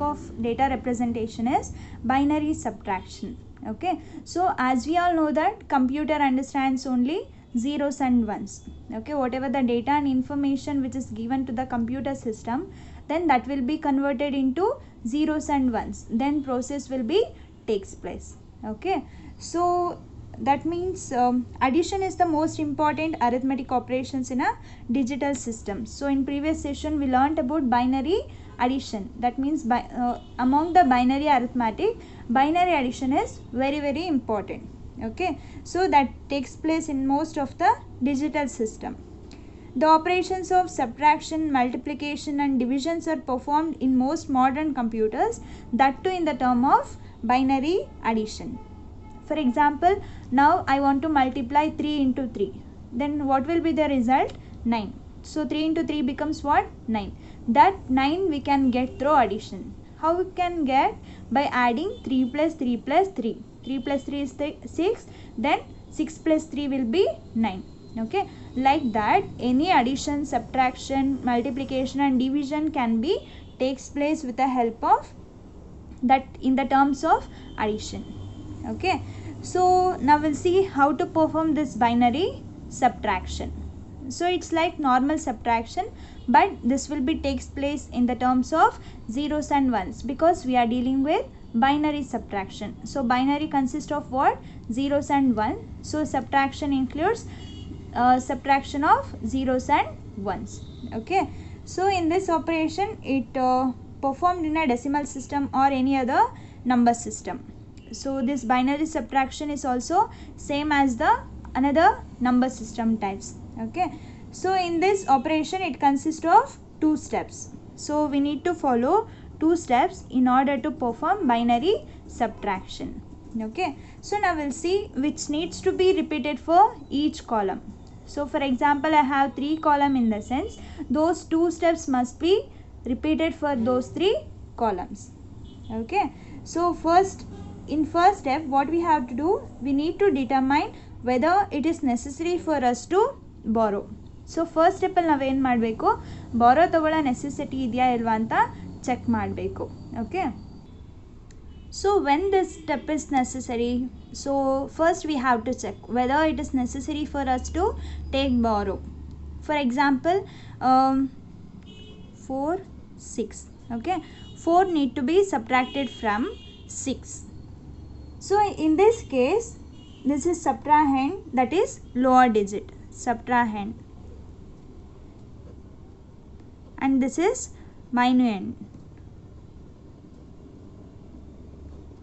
of data representation is binary subtraction. Okay, so as we all know that computer understands only zeros and ones. Okay, whatever the data and information which is given to the computer system, then that will be converted into zeros and ones, then process will be takes place. Okay, so that means addition is the most important arithmetic operations in a digital system. So in previous session we learnt about binary addition. That means among the binary arithmetic, binary addition is very important. Okay, so that takes place in most of the digital system. The operations of subtraction, multiplication and divisions are performed in most modern computers, that too in the term of binary addition. For example, now I want to multiply 3 into 3. Then what will be the result? 9. So 3 into 3 becomes what? 9. That 9 we can get through addition. How we can get? By adding 3 plus 3 plus 3. 3 plus 3 is 6. Then 6 plus 3 will be 9. Okay, like that any addition, subtraction, multiplication and division can be takes place with the help of that in the terms of addition. Okay, so now we'll see how to perform this binary subtraction. So it's like normal subtraction, but this will be takes place in the terms of zeros and ones because we are dealing with binary subtraction. So binary consists of what? Zeros and ones. So subtraction includes subtraction of zeros and ones. Okay, so in this operation it performed in a decimal system or any other number system. So this binary subtraction is also same as the another number system types. Okay, so in this operation it consists of 2 steps. So we need to follow 2 steps in order to perform binary subtraction. Okay, so now we'll see which needs to be repeated for each column. So for example, I have 3 columns in the sense those 2 steps must be repeated for those 3 columns. Okay, so in first step what we have to do, we need to determine whether it is necessary for us to borrow. So first step ಅಲ್ಲಿ ನಾವೇನು ಮಾಡಬೇಕು, borrow ತಗೊಳ್ಳೋ necessity ಇದೆಯಾ ಇಲ್ವಾ ಅಂತ check ಮಾಡಬೇಕು. Okay, so when this step is necessary, so first we have to check whether it is necessary for us to take borrow. For example, 4 6. Okay, 4 need to be subtracted from 6. So in this case this is subtrahend, that is lower digit, subtrahend, and this is minuend.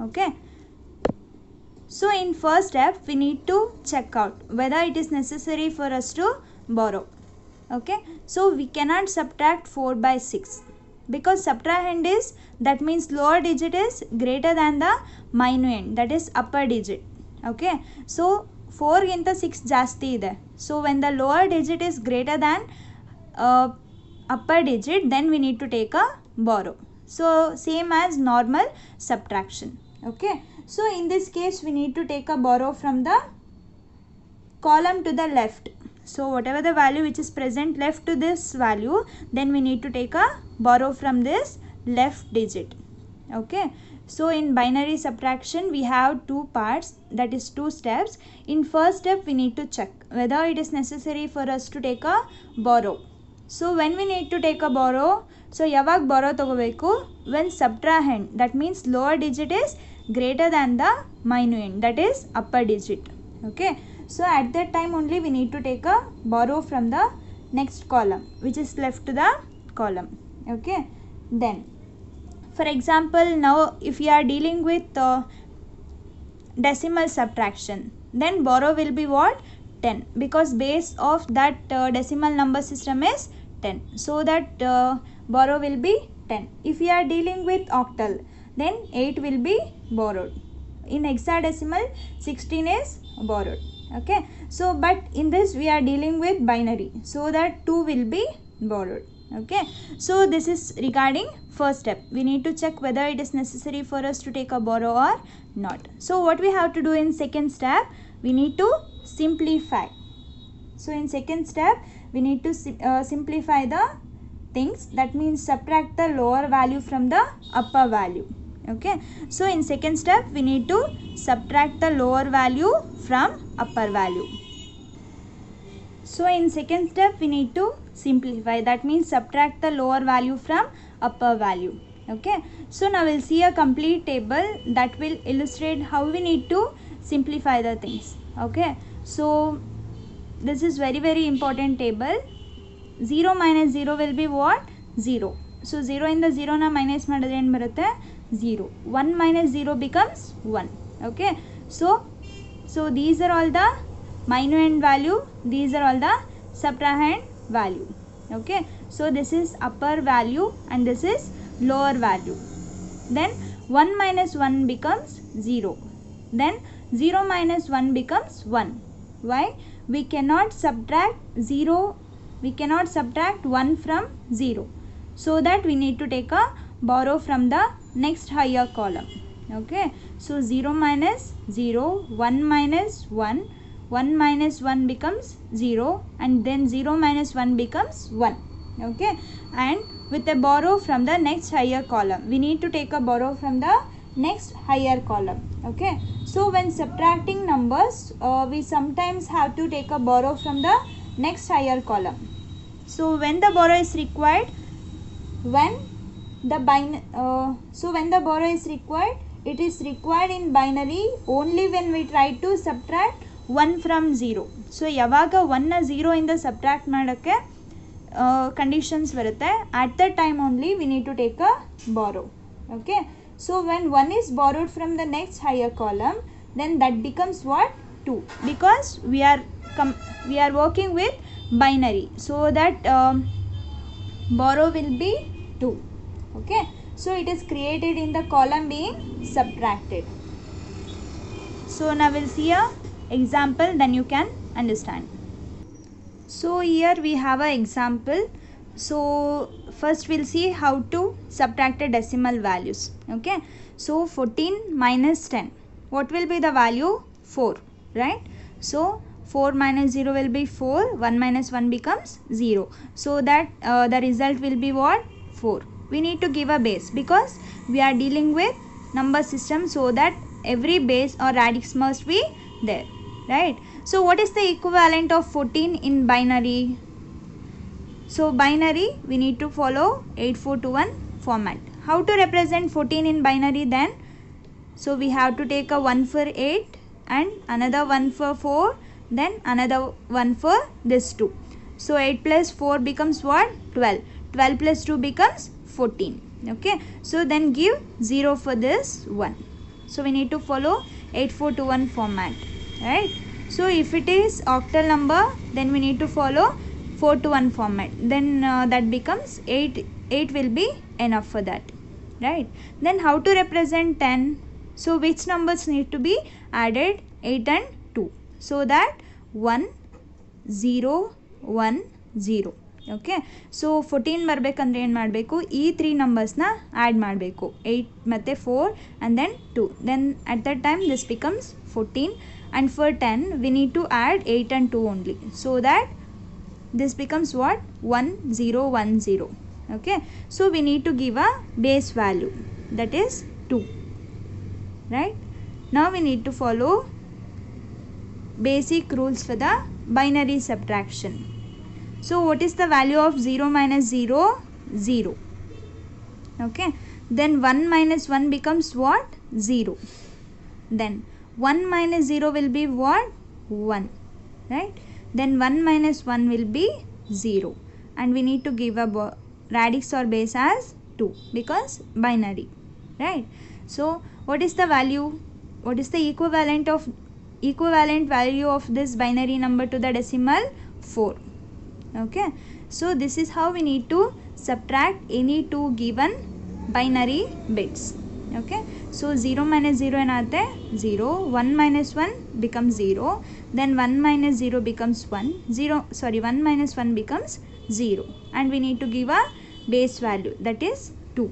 Okay, so in first step we need to check out whether it is necessary for us to borrow. Okay, so we cannot subtract 4 by 6 because subtrahend is, that means lower digit is greater than the minuend, that is upper digit. Okay, so 4 ginta 6 ಜಾಸ್ತಿ ಇದೆ. So when the lower digit is greater than upper digit, then we need to take a borrow. So same as normal subtraction. Okay, so in this case we need to take a borrow from the column to the left. So whatever the value which is present left to this value, then we need to take a borrow from this left digit. Okay, so in binary subtraction we have 2 parts, that is 2 steps. In first step we need to check whether it is necessary for us to take a borrow. So when we need to take a borrow, so ಯಾವಾಗ borrow ತಗೋಬೇಕು? When subtrahend, that means lower digit is greater than the minuend, that is upper digit. Okay, so at that time only we need to take a borrow from the next column which is left to the column. Okay, then for example, now if you are dealing with decimal subtraction, then borrow will be what? 10, because base of that decimal number system is 10, so that borrow will be 10. If you are dealing with octal, then 8 will be borrowed. In hexadecimal 16 is borrowed. Okay, so but in this we are dealing with binary, so that 2 will be borrowed. Okay, so this is regarding first step. We need to check whether it is necessary for us to take a borrow or not. So what we have to do in second step, we need to simplify. So in second step we need to simplify the things, that means subtract the lower value from the upper value. Okay, so in second step we need to subtract the lower value from upper value. So in second step we need to simplify, that means subtract the lower value from upper value. Okay, so now we'll see a complete table that will illustrate how we need to simplify the things. Okay, so this is very important table. 0 minus 0 will be what? 0. So 0 in the 0 na minus madadre ಏನು ಬರುತ್ತೆ? 0. 1 minus 0 becomes 1. Okay, so these are all the minuend value, these are all the subtrahend value. Okay, so this is upper value and this is lower value. Then 1 minus 1 becomes 0. Then 0 minus 1 becomes 1. Why? We cannot subtract 0, we cannot subtract 1 from 0. So that we need to take a borrow from the next higher column. Okay, so 0 minus 0, 1 minus 1, 1 minus 1 becomes 0 and then 0 minus 1 becomes 1. Okay, and with a borrow from the next higher column, we need to take a borrow from the next higher column. Okay, so when subtracting numbers we sometimes have to take a borrow from the next higher column. So when the borrow is required, when the borrow is required, it is required in binary only when we try to subtract 1 from 0. So ಯಾವಾಗ 1 0 ಇಂದ subtract ಮಾಡೋಕ್ಕೆ conditions ಬರುತ್ತೆ, at that time only we need to take a borrow. Okay, so when 1 is borrowed from the next higher column, then that becomes what? 2, because we are working with binary, so that borrow will be 2. Okay, so it is created in the column being subtracted. So now we'll see a example, then you can understand. So here we have an example. So first we'll see how to subtract the decimal values. Okay, so 14 minus 10, what will be the value? 4, right? So 4 minus 0 will be 4, 1 minus 1 becomes 0, so that the result will be what? 4. We need to give a base because we are dealing with number system, so that every base or radix must be there, right? So what is the equivalent of 14 in binary? So binary we need to follow 8421 format. How to represent 14 in binary then? So we have to take a 1 for 8 and another 1 for 4, then another 1 for this 2. So 8 plus 4 becomes what? 12. 12 plus 2 becomes 14. Okay, so then give 0 for this 1. So we need to follow 8421 format, right? So if it is octal number, then we need to follow 4 to 1 format. Then that becomes 8 will be enough for that, right? Then how to represent 10? So which numbers need to be added? 8 and 2. So that 1 0 1 0. Okay, so 14 ಬರಬೇಕಂದ್ರೆ ಏನು ಮಾಡಬೇಕು? ಈ 3 ನಂಬರ್ಸ್ನ add ಮಾಡಬೇಕು, 8 ಮತ್ತು 4 and then 2. Then at that time this becomes 14, and for 10 we need to add 8 and 2 only, so that this becomes what? 1 0 1 0. Okay, so we need to give a base value, that is 2, right? Now we need to follow basic rules for the binary subtraction. So what is the value of 0 minus 0? 0. Okay, then 1 minus 1 becomes what? 0. Then 1 minus 0 will be what? 1, right? Then 1 minus 1 will be 0, and we need to give a radix or base as 2 because binary, right? So what is the value? What is the equivalent value of this binary number to the decimal? 4. Okay, so this is how we need to subtract any two given binary bits. Okay, so 0 minus 0 ಏನಾಗುತ್ತೆ? 0. 1 minus 1 becomes 0. Then 1 minus 0 becomes 1. 1 minus 1 becomes 0, and we need to give a base value, that is 2.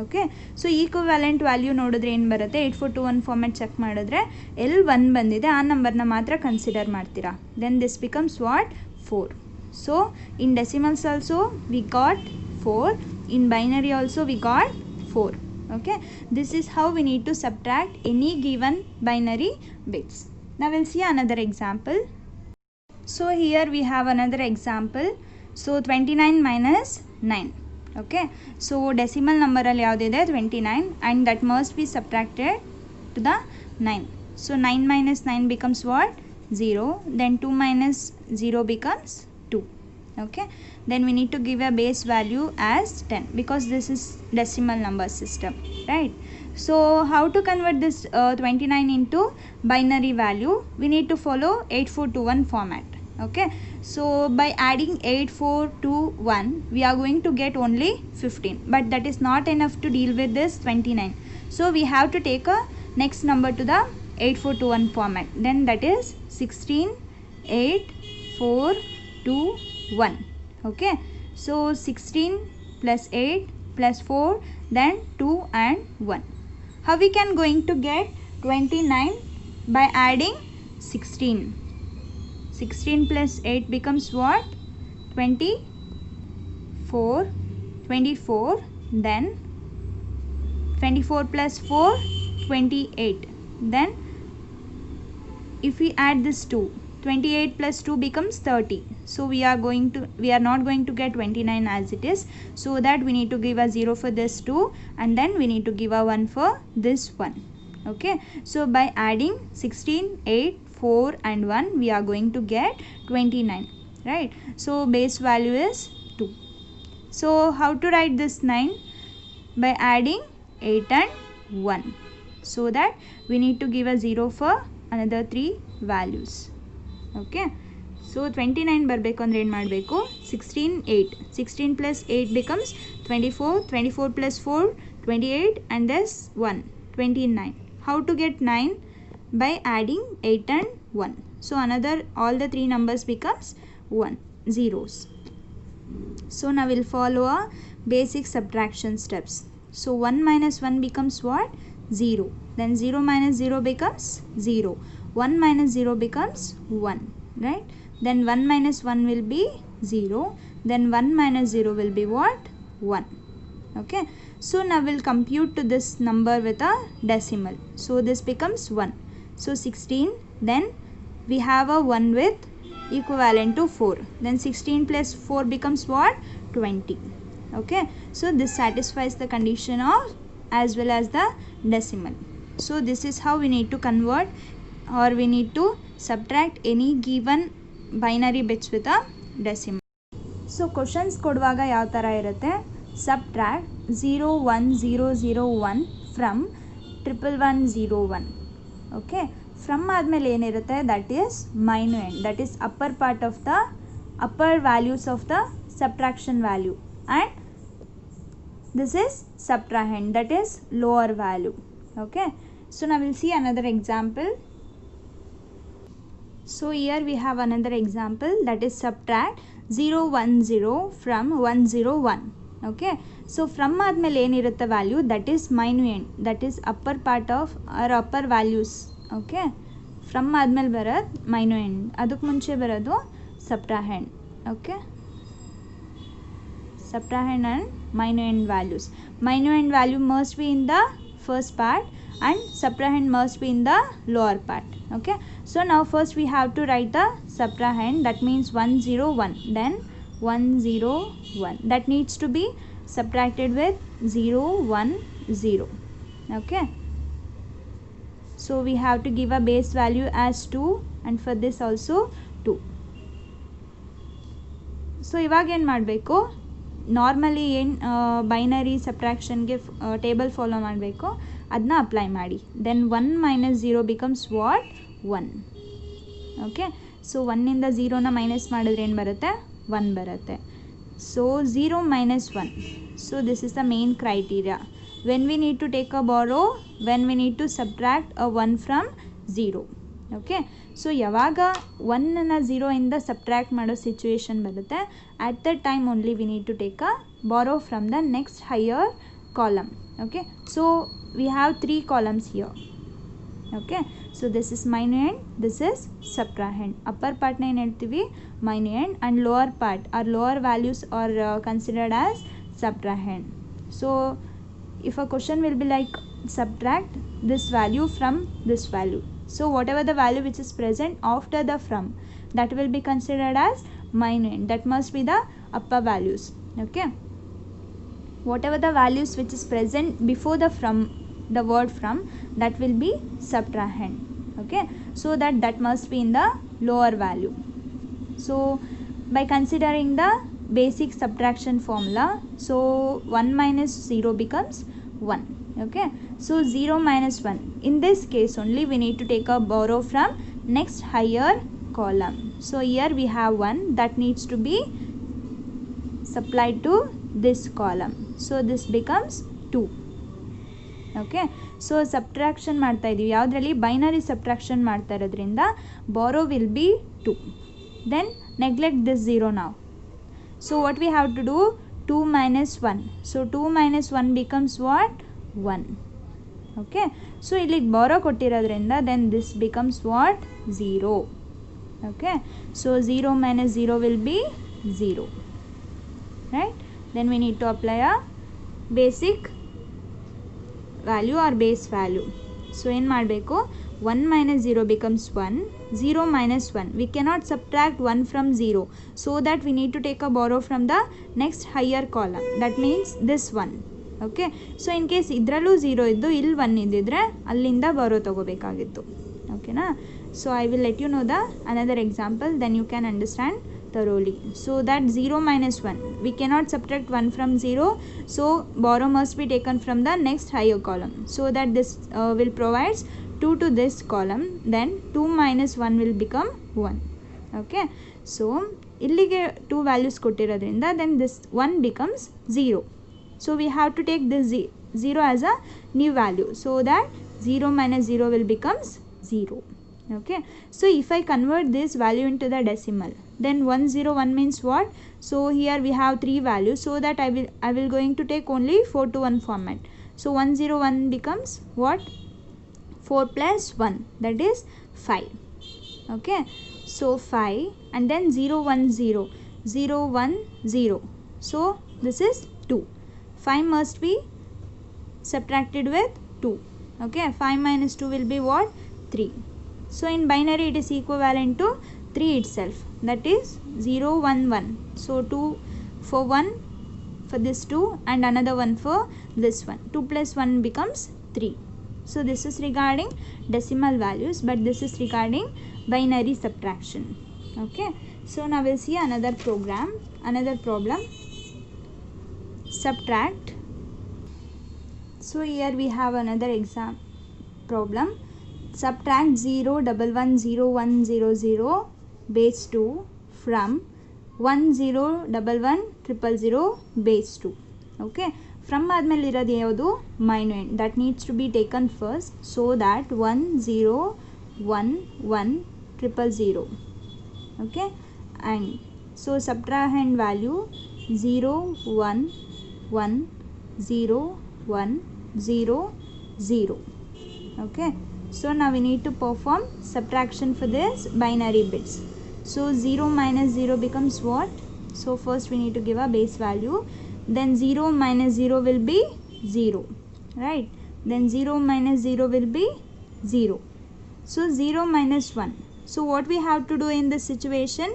Okay, so equivalent value ನೋಡಿದ್ರೆ ಏನು ಬರುತ್ತೆ? 8421 format check ಮಾಡಿದ್ರೆ ಎಲ್ಲಿ 1 ಬಂದಿದೆ ಆ ನಂಬರ್ನ ಮಾತ್ರ ಕನ್ಸಿಡರ್ ಮಾಡ್ತೀರಾ. Then this becomes what? 4. So in decimals also we got 4. In binary also we got 4. Okay, this is how we need to subtract any given binary bits. Now we'll see another example. So here we have another example. So 29 minus 9. Okay, so decimal number alli yaudide 29 and that must be subtracted to the 9. So 9 minus 9 becomes what? 0. Then 2 minus 0 becomes 2. Okay, then we need to give a base value as 10 because this is decimal number system, right? So how to convert this 29 into binary value? We need to follow 8421 format. Okay, so by adding 8421 we are going to get only 15, but that is not enough to deal with this 29. So we have to take a next number to the 8421 format, then that is 16 8 4 2 1. Okay, so 16 plus 8 plus 4 then 2 and 1. How we can going to get 29? By adding 16. 16 plus 8 becomes what? 24. 24 then 24 plus 4 28. Then if we add this 2, 28 plus 2 becomes 30. So we are not going to get 29 as it is, so that we need to give a 0 for this 2 and then we need to give a 1 for this 1. Okay, so by adding 16 8 4 and 1 we are going to get 29, right? So base value is 2. So how to write this 9? By adding 8 and 1, so that we need to give a 0 for another 3 values. Okay, so 29 ಬರಬೇಕು ಅಂದರೆ ಏನು ಮಾಡಬೇಕು? 16 8. 16 plus 8 becomes 24. 24 plus 4 28 and this 1 29. How to get 9? By adding 8 and 1. So another all the 3 numbers becomes 1 zeros. So now we'll follow a basic subtraction steps. So 1 minus 1 becomes what? 0. Then 0 minus 0 becomes 0. 1 minus 0 becomes 1, right? Then 1 minus 1 will be 0. Then 1 minus 0 will be what? 1. Okay, so now we'll compute to this number with a decimal. So this becomes 1. So 16, then we have a 1 with equivalent to 4. Then 16 plus 4 becomes what? 20. Okay, so this satisfies the condition of as well as the decimal. So this is how we need to convert or we need to subtract any given binary bits with a decimal. So questions ಕೊಡುವಾಗ ಯಾವ ಥರ ಇರುತ್ತೆ? Subtract 01001 from 11101. Okay, from ಆದಮೇಲೆ ಏನಿರುತ್ತೆ? That is minuend, that is upper part of the upper values of the subtraction value, and this is subtrahend, that is lower value. Okay, so now we'll see another example. So here we have another example, that is subtract 010 from 101. Okay, so from ಆದಮೇಲೆ ಏನಿರುತ್ತೆ value? That is minuend, that is upper part of or upper values. Okay, from ಆದಮೇಲೆ ಬರೋದು minuend, ಅದಕ್ಕೆ ಮುಂಚೆ ಬರೋದು subtrahend. Okay, subtrahend and minuend values. Minuend value must be in the first part and subtrahend must be in the lower part. Okay, so now first we have to write the subtrahend, that means 101, then 101, that needs to be subtracted with 010. Okay, so we have to give a base value as 2 and for this also 2. So ಇವಾಗ ಏನು ಮಾಡಬೇಕು? Normally ಏನು binary ಸಬ್ಟ್ರಾಕ್ಷನ್ಗೆ table follow ಮಾಡಬೇಕು, ಅದನ್ನ apply ಮಾಡಿ. Then 1 minus 0 becomes what? 1. Okay, so 1ಇಂದ 0ನ minus ಮಾಡಿದ್ರೆ ಏನು ಬರುತ್ತೆ? 1 ಬರುತ್ತೆ. So 0 minus 1. So this is the main criteria. When we need to take a borrow, when we need to subtract a 1 from 0. Okay, so ಯಾವಾಗ 1ನ 0ಇಂದ subtract ಮಾಡೋ ಸಿಚುವೇಶನ್ ಬರುತ್ತೆ, at that time only we need to take a borrow from the next higher column. Okay, so we have 3 columns here. Okay, so this is minuend, this is subtrahend. Upper part na ಏನು ಹೇಳ್ತೀವಿ? Minuend, and lower part or lower values are considered as subtrahend. So if a question will be like subtract this value from this value, so whatever the value which is present after the from, that will be considered as minuend. That must be the upper values. Okay, whatever the values which is present before the from, the word from, that will be subtrahend. Okay, so that must be in the lower value. So by considering the basic subtraction formula, so 1 minus 0 becomes 1. Okay, so 0 minus 1, in this case only we need to take a borrow from next higher column. So here we have 1 that needs to be supplied to this column, so this becomes 2. Okay, so subtraction ಮಾಡ್ತಾ ಇದೀವಿ, ಯಾವುದರಲ್ಲಿ binary subtraction ಮಾಡ್ತಾ ಇರೋದ್ರಿಂದ borrow will be 2. then neglect this 0 now. So what we have to do, 2 minus 1, so 2 minus 1 becomes what, 1. Okay, so ಇಲ್ಲಿ borrow ಕೊಟ್ಟಿರೋದ್ರಿಂದ then this becomes what, 0. Okay, so 0 minus 0 will be 0, right? Then we need to apply a basic value or base value. So ಏನು ಮಾಡಬೇಕು, 1 minus 0 becomes 1, 0 minus 1, we cannot subtract 1 from 0, so that we need to take a borrow from the next higher column, that means this one. Okay, so in case ಇದರಲ್ಲೂ 0 ಇದ್ದು ಇಲ್ಲಿ 1 ಇದ್ದಿದ್ರೆ ಅಲ್ಲಿಂದ borrow ತಗೋಬೇಕಾಗಿತ್ತು. ಓಕೆನಾ, so I will let you know the another example, then you can understand thoroughly. So that 0 minus 1, we cannot subtract 1 from 0, so borrow must be taken from the next higher column, so that this will provide 2 to this column, then 2 minus 1 will become 1. Okay, so illige 2 values ಕೊಟ್ಟಿರೋದ್ರಿಂದ then this 1 becomes 0, so we have to take this 0 as a new value, so that 0 minus 0 will becomes 0. Okay, so if I convert this value into the decimal, then 101 means what, so here we have 3 values, so that I will going to take only 4 to 1 format. So 101 becomes what, 4 plus 1, that is 5. Okay, so 5, and then 010, 010, so this is 2. 5 must be subtracted with 2. Okay, 5 minus 2 will be what, 3. So in binary it is equivalent to 3 itself, that is 011. So 2 for 1 for this 2 and another one for this one. 2 plus 1 becomes 3. So this is regarding decimal values, but this is regarding binary subtraction. Okay, so now we'll see another problem, subtract. So here we have another exam problem, subtract 0110100 base 2 from 10110000 base 2. Okay, from ಆದಮೇಲೆ ಇರೋದು ಯಾವುದು, minuend, that needs to be taken first, so that 101100. Okay, and so subtrahend value 0110100. Okay, so now we need to perform subtraction for this binary bits. So 0 minus 0 becomes what, so first we need to give a base value, then 0 minus 0 will be 0, right? Then 0 minus 0 will be 0, so 0 minus 1. So what we have to do in this situation,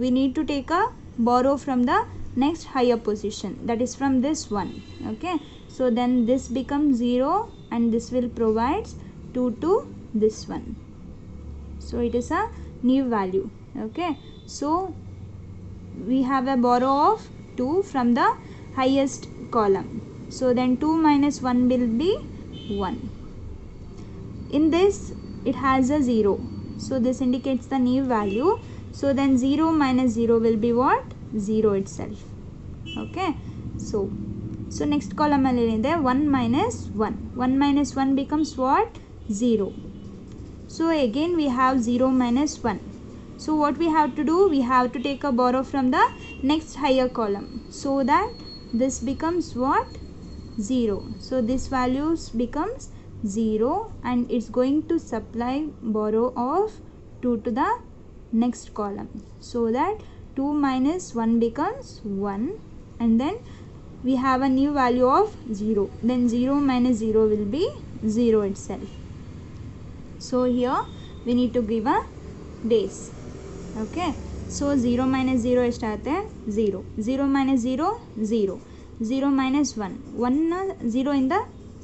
we need to take a borrow from the next higher position, that is from this one. Okay, so then this becomes 0 and this will provide 2 to this one, so it is a new value. Okay, so we have a borrow of 2 from the highest column, so then 2 minus 1 will be 1. In this it has a 0, so this indicates the new value, so then 0 minus 0 will be what, 0 itself. Okay, so next column alli ide 1 minus 1, 1 minus 1 becomes what, 0. So again we have 0 minus 1, so what we have to do, we have to take a borrow from the next higher column, so that this becomes what, 0. So this values becomes 0 and it's going to supply borrow of 2 to the next column, so that 2 minus 1 becomes 1, and then we have a new value of 0, then 0 minus 0 will be 0 itself. So here we need to give a base. Okay, so 0 minus 0 ಎಷ್ಟಾಗುತ್ತೆ 0, 0 minus 0 0, 0 minus 1, 1 0 ಇಂದ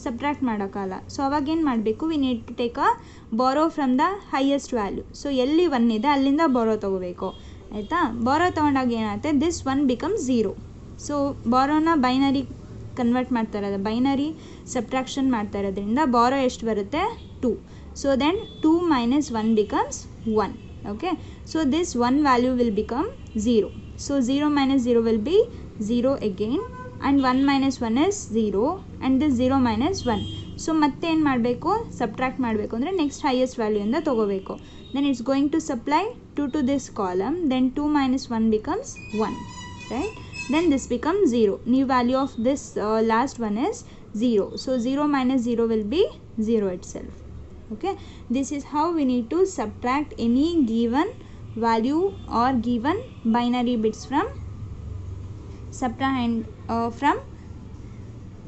subtract ಮಾಡೋಕ್ಕಲ್ಲ. So ಅವಾಗ ಏನು ಮಾಡಬೇಕು, we need to take a borrow from the highest value. So ಎಲ್ಲಿ 1 ಇದೆ ಅಲ್ಲಿಂದ ಬಾರೋ ತೊಗೋಬೇಕು, ಆಯಿತಾ. ಬಾರೋ ತೊಗೊಂಡಾಗ ಏನಾಗುತ್ತೆ, ದಿಸ್ 1 ಬಿಕಮ್ಸ್ 0. ಸೊ ಬಾರೋನ ಬೈನರಿ ಕನ್ವರ್ಟ್ ಮಾಡ್ತಾ ಇರೋದು, ಬೈನರಿ ಸಬ್ಟ್ರಾಕ್ಷನ್ ಮಾಡ್ತಾ ಇರೋದ್ರಿಂದ ಬಾರೋ ಎಷ್ಟು ಬರುತ್ತೆ 2. So then 2 minus 1 becomes 1. Okay, so this 1 value will become 0. So 0 minus 0 will be 0 again, and 1 minus 1 is 0, and this 0 minus 1. So ಮತ್ತೆ ಏನು ಮಾಡಬೇಕು, ಸಬ್ಟ್ರಾಕ್ಟ್ ಮಾಡಬೇಕು ಅಂದರೆ ನೆಕ್ಸ್ಟ್ ಹೈಯೆಸ್ಟ್ ವ್ಯಾಲ್ಯೂಯಿಂದ ತೊಗೋಬೇಕು. then it's going to supply 2 to this column, then 2 minus 1 becomes 1, right. then this becomes 0. New value of this last one is 0. So 0 minus 0 will be 0 itself. Okay, this is how we need to subtract any given value or given binary bits from subtrahend, from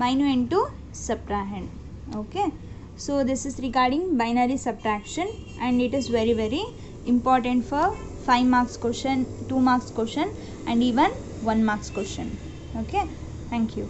minuend to subtrahend. Okay, so this is regarding binary subtraction, and it is very very important for 5 marks question, 2 marks question, and even 1 marks question. Okay, thank you.